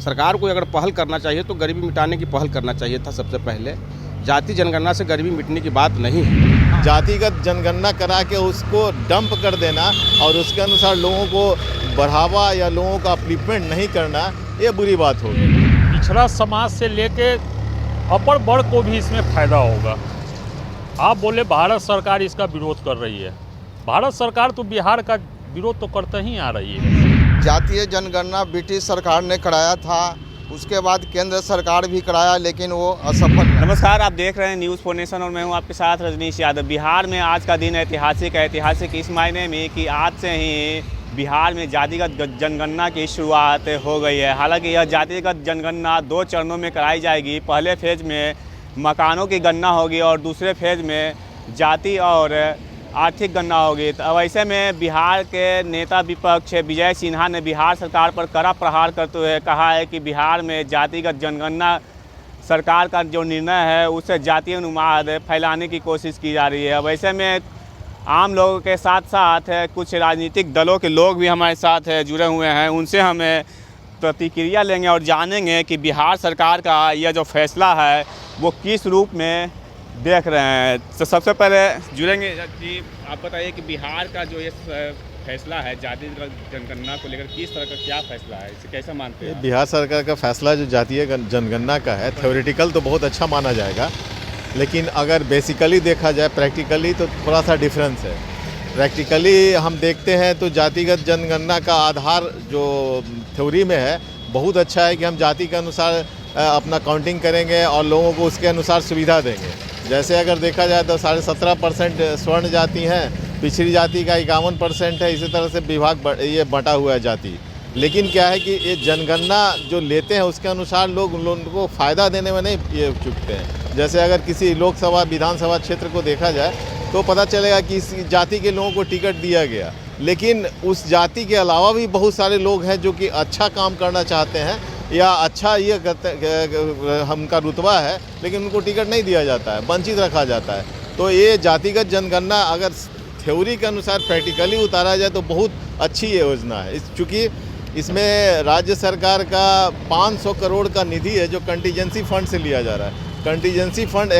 सरकार को अगर पहल करना चाहिए तो गरीबी मिटाने की पहल करना चाहिए था सबसे पहले। जाति जनगणना से गरीबी मिटने की बात नहीं है। जातिगत जनगणना करा के उसको डंप कर देना और उसके अनुसार लोगों को बढ़ावा या लोगों का अपलिफ्टमेंट नहीं करना, ये बुरी बात होगी। पिछड़ा समाज से लेके अपर वर्ग को भी इसमें फ़ायदा होगा। आप बोले भारत सरकार इसका विरोध कर रही है। भारत सरकार तो बिहार का विरोध तो करते ही आ रही है। जातीय जनगणना ब्रिटिश सरकार ने कराया था, उसके बाद केंद्र सरकार भी कराया, लेकिन वो असफल। नमस्कार, आप देख रहे हैं न्यूज़ फॉर नेशन और मैं हूं आपके साथ रजनीश यादव। बिहार में आज का दिन ऐतिहासिक है। ऐतिहासिक इस मायने में कि आज से ही बिहार में जातिगत जनगणना की शुरुआत हो गई है। हालांकि यह जातिगत जनगणना 2 चरणों में कराई जाएगी। पहले फेज़ में मकानों की गणना होगी और दूसरे फेज़ में जाति और आर्थिक गणना होगी। तो ऐसे में बिहार के नेता विपक्ष विजय सिन्हा ने बिहार सरकार पर कड़ा प्रहार करते हुए कहा है कि बिहार में जातिगत जनगणना सरकार का जो निर्णय है उससे जातीय अनुवाद फैलाने की कोशिश की जा रही है। अब ऐसे में आम लोगों के साथ साथ कुछ राजनीतिक दलों के लोग भी हमारे साथ जुड़े हुए हैं। उनसे हमें प्रतिक्रिया लेंगे और जानेंगे कि बिहार सरकार का यह जो फैसला है वो किस रूप में देख रहे हैं। तो सबसे पहले जुड़ेंगे कि आप बताइए कि बिहार का जो ये फैसला है जातीय जनगणना को लेकर किस तरह का क्या फैसला है, इसे कैसे मानते हैं? बिहार सरकार का फैसला जो जातीय जनगणना का है, थ्योरेटिकल तो बहुत अच्छा माना जाएगा, लेकिन अगर बेसिकली देखा जाए प्रैक्टिकली तो थोड़ा सा डिफरेंस है। प्रैक्टिकली हम देखते हैं तो जातिगत जनगणना का आधार जो थ्योरी में है बहुत अच्छा है कि हम जाति के अनुसार अपना काउंटिंग करेंगे और लोगों को उसके अनुसार सुविधा देंगे। जैसे अगर देखा जाए तो 17.5% स्वर्ण जाति हैं, पिछड़ी जाति का 51% है। इसी तरह से विभाग ये बंटा हुआ है जाति। लेकिन क्या है कि ये जनगणना जो लेते हैं उसके अनुसार लोगों को फ़ायदा देने में नहीं ये चुकते हैं। जैसे अगर किसी लोकसभा विधानसभा क्षेत्र को देखा जाए तो पता चलेगा कि इस जाति के लोगों को टिकट दिया गया, लेकिन उस जाति के अलावा भी बहुत सारे लोग हैं जो कि अच्छा काम करना चाहते हैं या अच्छा ये हमका रुतबा है, लेकिन उनको टिकट नहीं दिया जाता है, वंचित रखा जाता है। तो ये जातिगत जनगणना अगर थ्योरी के अनुसार प्रैक्टिकली उतारा जाए तो बहुत अच्छी योजना है। चूँकि इसमें राज्य सरकार का 500 करोड़ का निधि है जो कंटीजेंसी फंड से लिया जा रहा है। कंटीजेंसी फंड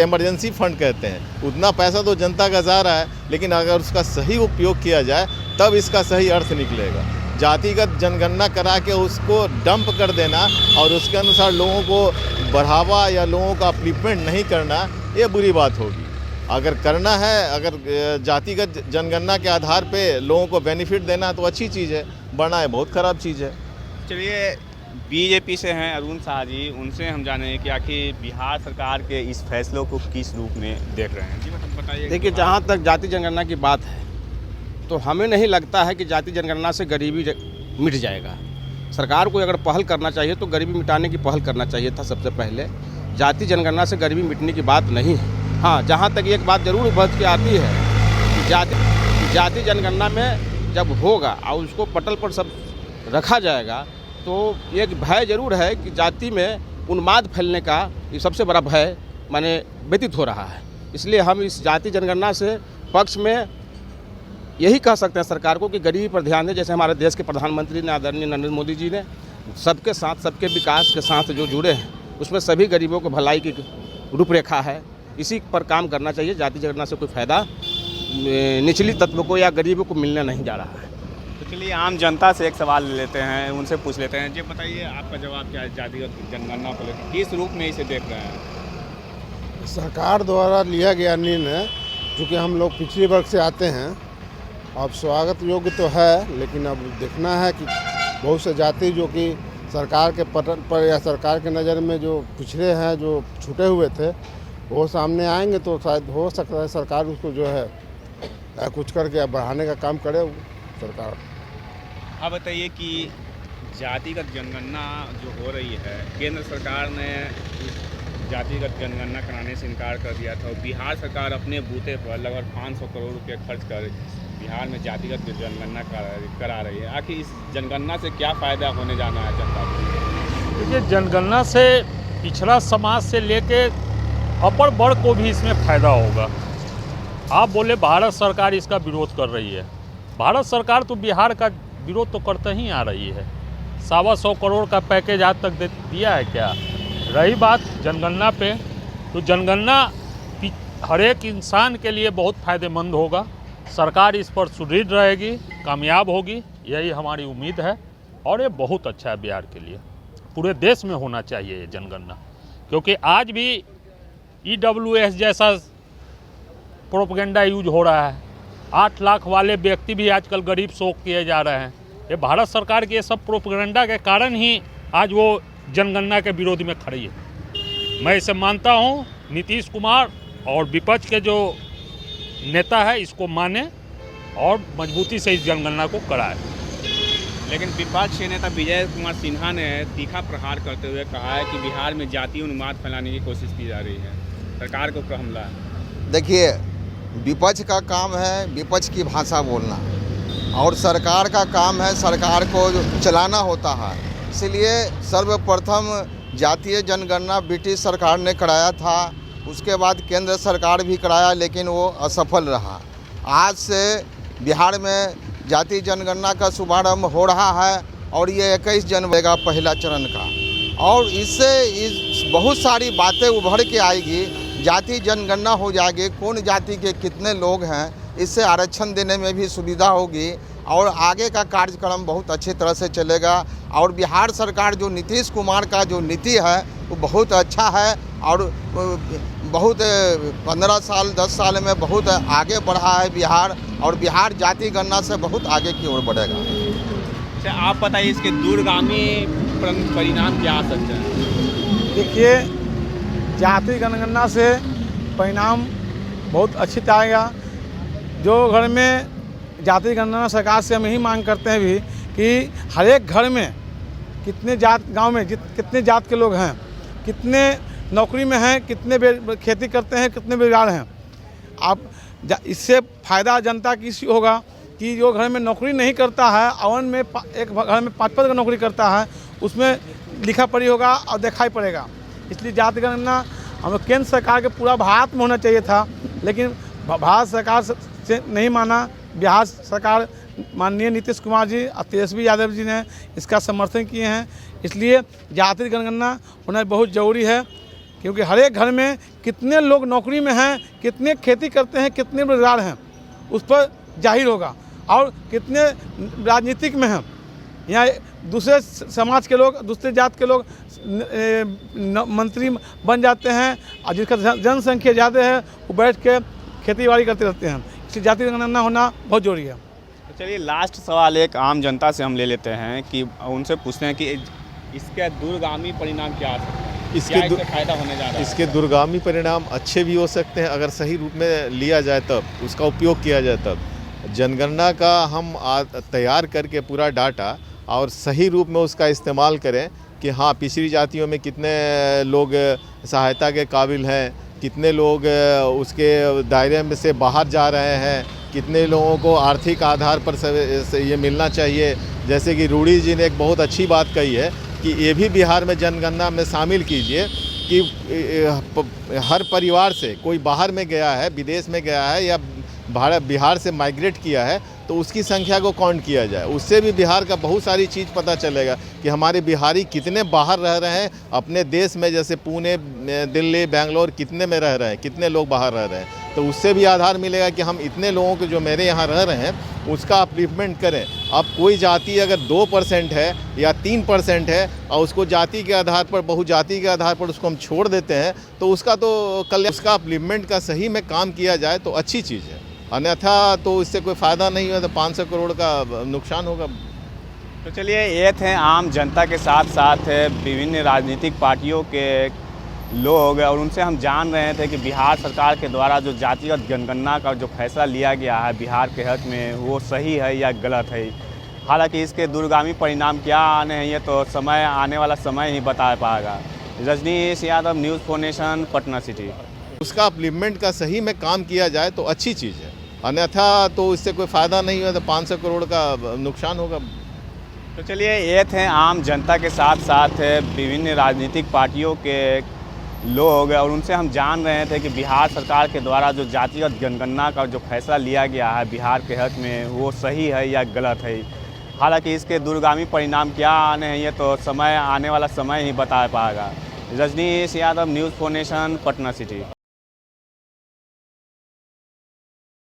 इमरजेंसी फंड कहते हैं। उतना पैसा तो जनता का जा रहा है, लेकिन अगर उसका सही उपयोग किया जाए तब इसका सही अर्थ निकलेगा। जातिगत जनगणना करा के उसको डंप कर देना और उसके अनुसार लोगों को बढ़ावा या लोगों का अपलिफ्टमेंट नहीं करना, ये बुरी बात होगी। अगर करना है, अगर जातिगत जनगणना के आधार पे लोगों को बेनिफिट देना तो अच्छी चीज़ है, वरना ये बहुत ख़राब चीज़ है। चलिए, बीजेपी से हैं अरुण शाह जी, उनसे हम जानें कि आखिर बिहार सरकार के इस फैसलों को किस रूप में देख रहे हैं। जी बताइए। देखिए, जहाँ तक जाति जनगणना की बात है तो हमें नहीं लगता है कि जाति जनगणना से गरीबी मिट जाएगा। सरकार को अगर पहल करना चाहिए तो गरीबी मिटाने की पहल करना चाहिए था सबसे पहले। जाति जनगणना से गरीबी मिटने की बात नहीं है। हाँ, जहाँ तक एक बात ज़रूर उभर के आती है कि जाति जनगणना में जब होगा और उसको पटल पर सब रखा जाएगा तो एक भय ज़रूर है कि जाति में उन्माद फैलने का ये सबसे बड़ा भय माने व्यतीत हो रहा है। इसलिए हम इस जाति जनगणना से पक्ष में यही कह सकते हैं सरकार को कि गरीबी पर ध्यान दें। जैसे हमारे देश के प्रधानमंत्री ने, आदरणीय नरेंद्र मोदी जी ने सबके साथ, सबके विकास के साथ जो जुड़े हैं उसमें सभी गरीबों को भलाई की रूपरेखा है। इसी पर काम करना चाहिए। जाति जनगणना से कोई फ़ायदा निचली तत्व को या गरीबों को मिलने नहीं जा रहा है। तो चलिए, आम जनता से एक सवाल ले लेते हैं, उनसे पूछ लेते हैं। जी बताइए, आपका जवाब क्या है जातिगत जनगणना को लेकर, किस रूप में इसे देख रहे हैं? सरकार द्वारा लिया गया निर्णय, चूँकि हम लोग पिछड़े वर्ग से आते हैं, अब स्वागत योग्य तो है, लेकिन अब देखना है कि बहुत से जाति जो कि सरकार के पटल पर या सरकार के नज़र में जो पिछड़े हैं, जो छूटे हुए थे, वो सामने आएंगे तो शायद हो सकता है सरकार उसको जो है कुछ करके बढ़ाने का काम करे सरकार। आप बताइए कि जातिगत जनगणना जो हो रही है, केंद्र सरकार ने जातिगत जनगणना कराने से इनकार कर दिया था और बिहार सरकार अपने बूते पर लगभग 500 करोड़ रुपये खर्च कर बिहार में जातिगत जनगणना करा रही है। आखिर इस जनगणना से क्या फ़ायदा होने जाना है जनता को? देखिए, जनगणना से पिछड़ा समाज से लेके अपर वर्ग को भी इसमें फ़ायदा होगा। आप बोले भारत सरकार इसका विरोध कर रही है। भारत सरकार तो बिहार का विरोध तो करते ही आ रही है। 125 करोड़ का पैकेज आज तक दिया है क्या? रही बात जनगणना पे, तो जनगणना हर एक इंसान के लिए बहुत फ़ायदेमंद होगा। सरकार इस पर सुदृढ़ रहेगी, कामयाब होगी, यही हमारी उम्मीद है। और ये बहुत अच्छा है बिहार के लिए, पूरे देश में होना चाहिए ये जनगणना, क्योंकि आज भी EWS जैसा प्रोपेगेंडा यूज हो रहा है। 8 लाख वाले व्यक्ति भी आजकल गरीब शोक किए जा रहे हैं। ये भारत सरकार के सब प्रोपेगेंडा के कारण ही आज वो जनगणना के विरोध में खड़ी है। मैं इसे मानता हूँ नीतीश कुमार और विपक्ष के जो नेता है इसको माने और मजबूती से इस जनगणना को कराए। लेकिन विपक्ष के नेता विजय कुमार सिन्हा ने तीखा प्रहार करते हुए कहा है कि बिहार में जातीय उन्माद फैलाने की कोशिश की जा रही है, सरकार के ऊपर हमला है। देखिए, विपक्ष का काम है विपक्ष की भाषा बोलना और सरकार का काम है सरकार को चलाना होता है। इसलिए सर्वप्रथम जातीय जनगणना ब्रिटिश सरकार ने कराया था, उसके बाद केंद्र सरकार भी कराया, लेकिन वो असफल रहा। आज से बिहार में जातीय जनगणना का शुभारंभ हो रहा है और ये 21 जनवरी का पहला चरण का, और इससे बहुत सारी बातें उभर के आएगी। जातीय जनगणना हो जाएगी, कौन जाति के कितने लोग हैं, इससे आरक्षण देने में भी सुविधा होगी और आगे का कार्यक्रम बहुत अच्छी तरह से चलेगा। और बिहार सरकार जो नीतीश कुमार का जो नीति है वो बहुत अच्छा है और बहुत 15 साल 10 साल में बहुत आगे बढ़ा है बिहार, और बिहार जाति गणना से बहुत आगे की ओर बढ़ेगा। अच्छा, आप बताइए इसके दूरगामी परिणाम क्या आ सकते हैं? देखिए, जाति जनगणना से परिणाम बहुत अच्छी आएगा। जो घर में जाति गणना सरकार से हम यही मांग करते हैं भी कि हर एक घर में कितने जात, गांव में कितने जात के लोग हैं, कितने नौकरी में हैं, कितने खेती करते हैं, कितने बेरोजगार हैं। आप इससे फ़ायदा जनता की होगा कि जो घर में नौकरी नहीं करता है, अवन में एक घर में 5-5 का नौकरी करता है, उसमें लिखा पढ़ी होगा और दिखाई पड़ेगा। इसलिए जाति गणना हम लोग केंद्र सरकार के पूरा भारत में होना चाहिए था, लेकिन भारत सरकार से नहीं माना। बिहार सरकार माननीय नीतीश कुमार जी और तेजस्वी यादव जी ने इसका समर्थन किए हैं। इसलिए जाति जनगणना होना बहुत ज़रूरी है, क्योंकि हर एक घर में कितने लोग नौकरी में हैं, कितने खेती करते हैं, कितने बेरोजगार हैं, उस पर जाहिर होगा। और कितने राजनीतिक में हैं, यहाँ दूसरे समाज के लोग, दूसरे जात के लोग मंत्री बन जाते हैं और जिसका जनसंख्या ज़्यादा है वो बैठ के खेती बाड़ी करते रहते हैं। इसलिए जाति जनगणना होना बहुत ज़रूरी है। तो चलिए, लास्ट सवाल एक आम जनता से हम ले लेते हैं कि उनसे पूछते हैं कि इसके दूरगामी परिणाम क्या आ सकते हैं, इससे फायदा होने जा रहा है? इसके दूरगामी परिणाम अच्छे भी हो सकते हैं अगर सही रूप में लिया जाए, तब उसका उपयोग किया जाए। तब जनगणना का हम तैयार करके पूरा डाटा और सही रूप में उसका इस्तेमाल करें कि हाँ, पिछड़ी जातियों में कितने लोग सहायता के काबिल हैं, कितने लोग उसके दायरे में से बाहर जा रहे हैं, कितने लोगों को आर्थिक आधार पर ये मिलना चाहिए। जैसे कि रूडी जी ने एक बहुत अच्छी बात कही है कि ये भी बिहार में जनगणना में शामिल कीजिए कि हर परिवार से कोई बाहर में गया है, विदेश में गया है या बिहार से माइग्रेट किया है, तो उसकी संख्या को काउंट किया जाए। उससे भी बिहार का बहुत सारी चीज़ पता चलेगा कि हमारे बिहारी कितने बाहर रह रहे हैं अपने देश में, जैसे पुणे, दिल्ली, बेंगलोर कितने में रह रहे हैं, कितने लोग बाहर रह रहे हैं। तो उससे भी आधार मिलेगा कि हम इतने लोगों के जो मेरे यहाँ रह रहे हैं उसका अपलिफ्टमेंट करें। अब कोई जाति अगर 2% है या 3% है और उसको जाति के आधार पर, बहुजाति के आधार पर उसको हम छोड़ देते हैं, तो उसका तो कल उसका अपलिफ्टमेंट का सही में काम किया जाए तो अच्छी चीज़ है, अन्यथा तो इससे कोई फ़ायदा नहीं हुआ, तो 500 करोड़ का नुकसान होगा। तो चलिए, ये थे आम जनता के साथ साथ विभिन्न राजनीतिक पार्टियों के लोग, और उनसे हम जान रहे थे कि बिहार सरकार के द्वारा जो जातिगत जनगणना का जो फैसला लिया गया है बिहार के हक में, वो सही है या गलत है। हालांकि इसके दूरगामी परिणाम क्या आने हैं ये तो आने वाला समय ही बता पाएगा। Rajnish Yadav, news 4 nation, Patna city. उसका अपलिफ्टमेंट का सही में काम किया जाए तो अच्छी चीज़ है, अन्यथा तो इससे कोई फ़ायदा नहीं हुआ, तो 500 करोड़ का नुकसान होगा। तो चलिए, ये थे आम जनता के साथ साथ विभिन्न राजनीतिक पार्टियों के लोग, और उनसे हम जान रहे थे कि बिहार सरकार के द्वारा जो जातिगत जनगणना का जो फैसला लिया गया है बिहार के हक में, वो सही है या गलत है। हालांकि इसके दूरगामी परिणाम क्या आने हैं ये तो आने वाला समय ही बता पाएगा। Rajnish Yadav, news 4 nation, Patna city.